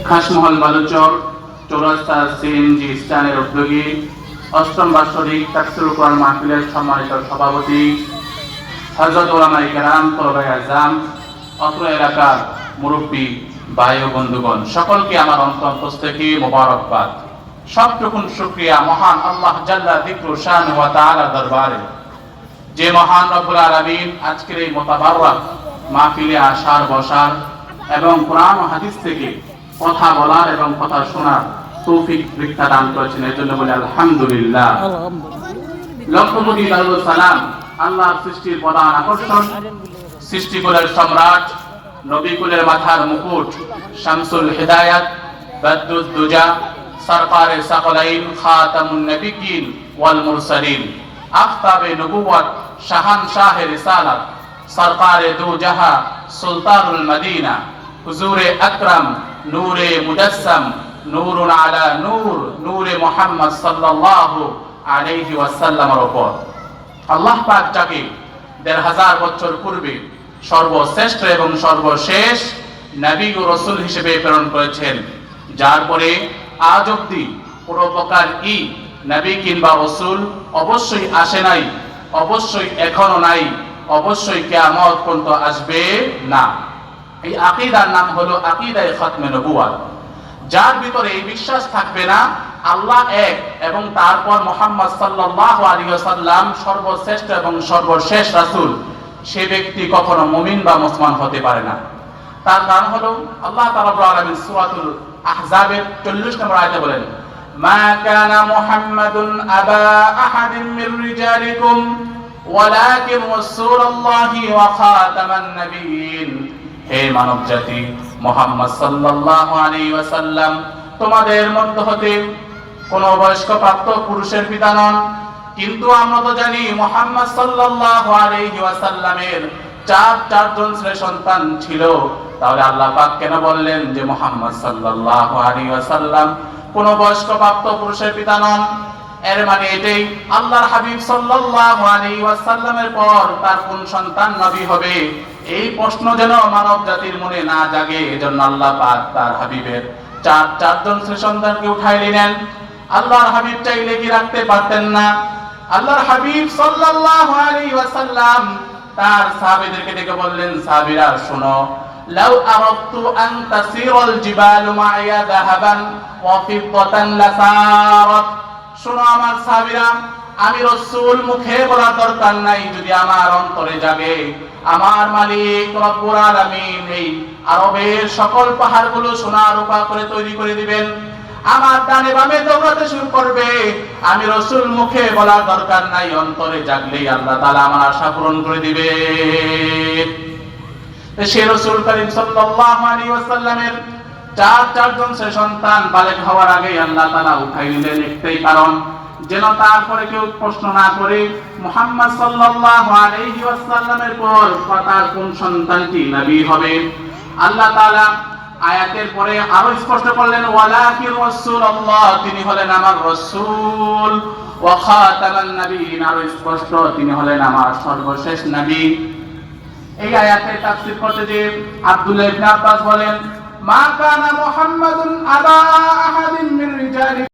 খাসমহল বালুচর চৌরাস্তা সিএনজি স্ট্যান্ডের উদ্যোগী অষ্টম বার্ষিক তাফসীরুল কোরআন মাহফিলের সম্মানিত সভাপতি হযরত উলামায়ে কেরাম, তলবে আযম, অত্র এলাকার মুরব্বী ভাই ও বন্ধুগণ, সকলকে আমার অন্তর থেকে মোবারকবাদ। সবটুকুন শুকরিয়া মহান আল্লাহ জাল্লা যিকরু শান ওয়া তাআলা দরবারে, যে মহান রব্বুল আলামিন আজকের এই মুতাবাররাক মাহফিলে আসার, বসার এবং কোরআন ও হাদিস থেকে কথা বলার এবং কথা শোনার তৌফিক বৃক্ষা দান করেছেন। এর জন্য বলি আলহামদুলিল্লাহ। লক্ষ কোটি দরুদ সালাম আল্লাহর সৃষ্টির প্রধান আকর্ষণ, সৃষ্টিকুলের সম্রাট, নবীকুলের মাথার মুকুট, শামসুল হিদায়াত, বাদরুদ দুজা, সরকারে সাকলাইন, খাতামুন নবিয়্যিন ওয়াল মুরসালিন, আফতাবে নবুওয়াত, শাহানশাহে রিসালাত, সরকারে দু জাহা, সুলতানুল মদিনা, হুজুরে আকরাম, নূরে মুজাসসাম, নূরুন আলা নূর, নূরে মুহাম্মদ সাল্লাল্লাহু আলাইহি ওয়াসাল্লামের উপর আল্লাহ পাক যাকে ১৫০০ বছর পূর্বে সর্বশ্রেষ্ঠ এবং সর্বশেষ নবী ও রাসূল হিসেবে প্রেরণ করেছেন, যার পরে আজ অবধি কোনো প্রকার নবী কিংবা রাসূল অবশ্যই আসে নাই, অবশ্যই এখনো নাই, অবশ্যই কিয়ামত পর্যন্ত আসবে না। এই আকীদার নাম হলো আকীদায়ে খতমে নবুওয়াত। যার ভিতরে এই বিশ্বাস থাকবে না আল্লাহ এক এবং তারপর মুহাম্মদ সাল্লাল্লাহু আলাইহি ওয়াসাল্লাম সর্বশ্রেষ্ঠ এবং সর্বশেষ রাসূল, সে ব্যক্তি কখনো মুমিন বা মুসলমান হতে পারে না। তার কারণ হলো আল্লাহ তাআলা রাব্বুল আলামিন সূরাতুল আহজাবের 40 নম্বর আয়াতে বলেন, মা কানা মুহাম্মাদুন আবা আহাদিন মির রিজালিকুম ওয়ালাকিন রাসূলুল্লাহি ওয়া খাতামান নাবিয়্যিন। হে মানব জাতি, মুহাম্মদ সাল্লাল্লাহু আলাইহি ওয়াসাল্লাম তোমাদের মধ্য হতে কোন বয়স্ক প্রাপ্ত পুরুষের পিতা নন, কিন্তু আমরা তো জানি মুহাম্মদ সাল্লাল্লাহু আলাইহি ওয়াসাল্লামের চারজন ছেলে সন্তান ছিল। তাহলে আল্লাহ পাক কেন বললেন যে মুহাম্মদ সাল্লাল্লাহু আলাইহি ওয়াসাল্লাম কোন বয়স্ক প্রাপ্ত পুরুষের পিতা নন? এর মানে এটাই আল্লাহর হাবিব সাল্লাল্লাহু আলাইহি ওয়াসাল্লামের পর তার কোন সন্তান নবী হবে, এই প্রশ্ন যেন মানব জাতির মনে না জাগে, এজন্য আল্লাহ পাক তার হাবিবের চারজন ছেলে সন্তানকে উঠাই নিলেন। আল্লাহর হাবিব চাইলে কি রাখতে পারতেন না? আল্লাহর হাবিব সাল্লাল্লাহু আলাইহি ওয়াসাল্লাম তার সাহাবীদেরকে ডেকে বললেন, সাহাবীরা শোনো, লাউ আরাদতু আন তাসিরাল জিবালু মা'য়া যাহাবান ওয়া ফিদ্দাতান লাসারাত। শোনো আমার সাহাবীরা, আমি রাসূল মুখে বলার দরকার নাই, যদি আমার অন্তরে জাগে আমার মালিক রব্বুল আলামিন এই আরবের সকল পাহাড়গুলো সোনা রূপা করে তৈরি করে দিবেন, আমার ডানে বামে দৌড়াতে শুরু করবে। আমি রাসূল মুখে বলার দরকার নাই, অন্তরে জাগলেই আল্লাহ তাআলা আমার আশা পূরণ করে দিবে। সে রাসূল করিম সাল্লাল্লাহু আলাইহি ওয়াসাল্লামের চারজন সন্তান বালেগ হওয়ার আগে আল্লাহ তাআলা উঠাই নিলেন, একটাই কারণ, যেন তারপরে কেউ প্রশ্ন না করে মুহাম্মদ সাল্লাল্লাহু আলাইহি ওয়াসাল্লামের পর তার কোন সন্তানটি নবী হবে। আল্লাহ তাআলা আয়াতের পরে আরো স্পষ্ট করলেন, ওয়ালাকিন রাসূলুল্লাহ, তিনি হলেন আমার রাসূল, ওয়া খাতামান নাবিয়্যিন, আরো স্পষ্ট তিনি হলেন আমার সর্বশেষ নবী। এই আয়াতের তাফসীর করতে যে আব্দুল্লাহ ইবনে আব্বাস বলেন, মা কানা মুহাম্মাদুন আবা আহাদিন মির রিজালিকুম